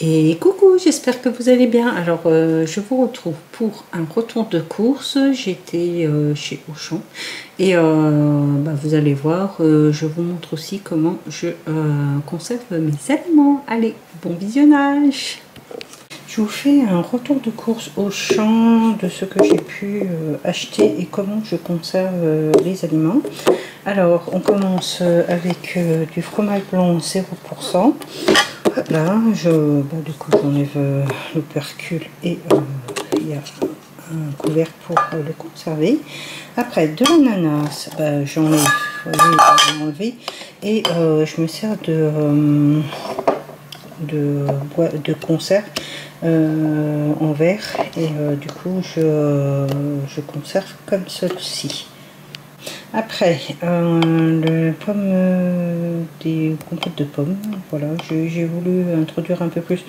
Et coucou, j'espère que vous allez bien. Alors, je vous retrouve pour un retour de course. J'étais chez Auchan et vous allez voir, je vous montre aussi comment je conserve mes aliments. Allez, bon visionnage. Je vous fais un retour de course Auchan de ce que j'ai pu acheter et comment je conserve les aliments. Alors, on commence avec du fromage blanc 0%. Là, du coup, j'enlève l'opercule et il y a un couvercle pour le conserver. Après, de l'ananas, j'enlève, enlever et je me sers de conserve en verre et du coup, je conserve comme ceci. Après, le pomme, des compotes de pommes, voilà, j'ai voulu introduire un peu plus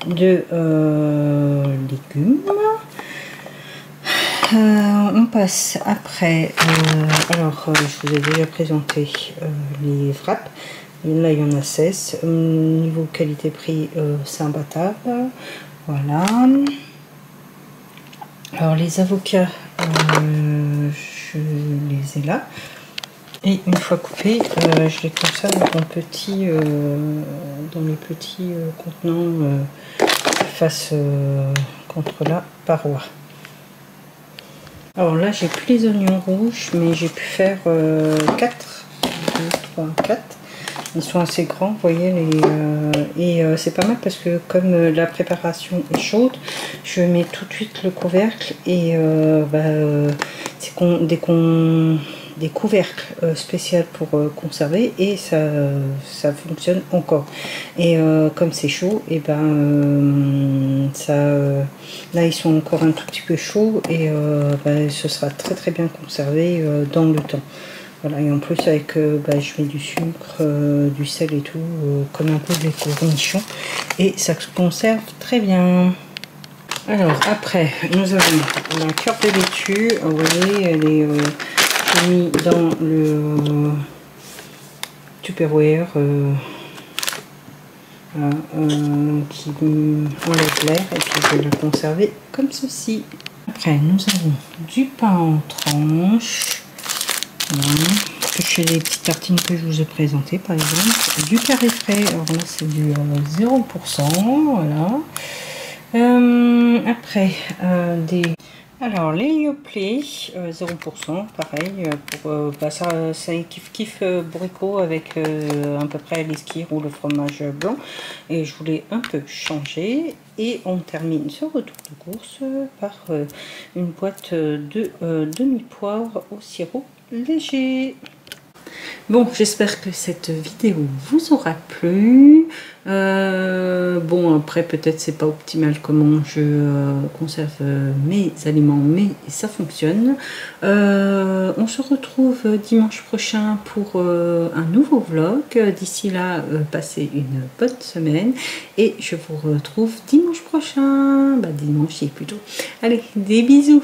de légumes. On passe après, je vous ai déjà présenté les frappes. Là, il y en a 16. Niveau qualité-prix, c'est imbattable. Voilà. Alors, les avocats, je les ai là. Et une fois coupés, je les conserve dans les petits contenants face contre la paroi. Alors là, j'ai plus les oignons rouges, mais j'ai pu faire 4. 2, 3, 4. Ils sont assez grands, vous voyez, c'est pas mal parce que comme la préparation est chaude, je mets tout de suite le couvercle et c'est des couvercles spéciaux pour conserver et ça fonctionne encore. Et comme c'est chaud, et là ils sont encore un tout petit peu chauds et ce sera très très bien conservé dans le temps. Voilà, et en plus avec je mets du sucre, du sel et tout, comme un peu de cornichons, et ça se conserve très bien. Alors après, nous avons la cœur de laitue. Vous voyez, elle est mis dans le Tupperware qui enlève l'air, et puis je vais le conserver comme ceci. Après, nous avons du pain en tranches. Voilà. Je fais les petites tartines que je vous ai présentées, par exemple. Du carré frais, alors là c'est du 0%, voilà. Après, alors les Yoplait 0%, pareil, pour ça kiff bricot avec à peu près l'esquire ou le fromage blanc, et je voulais un peu changer. Et on termine ce retour de course par une boîte de demi-poire au sirop léger. Bon, j'espère que cette vidéo vous aura plu. Bon, après, peut-être c'est pas optimal comment je conserve mes aliments, mais ça fonctionne. On se retrouve dimanche prochain pour un nouveau vlog. D'ici là, passez une bonne semaine et je vous retrouve dimanche prochain. Dimanche plutôt. Allez, des bisous!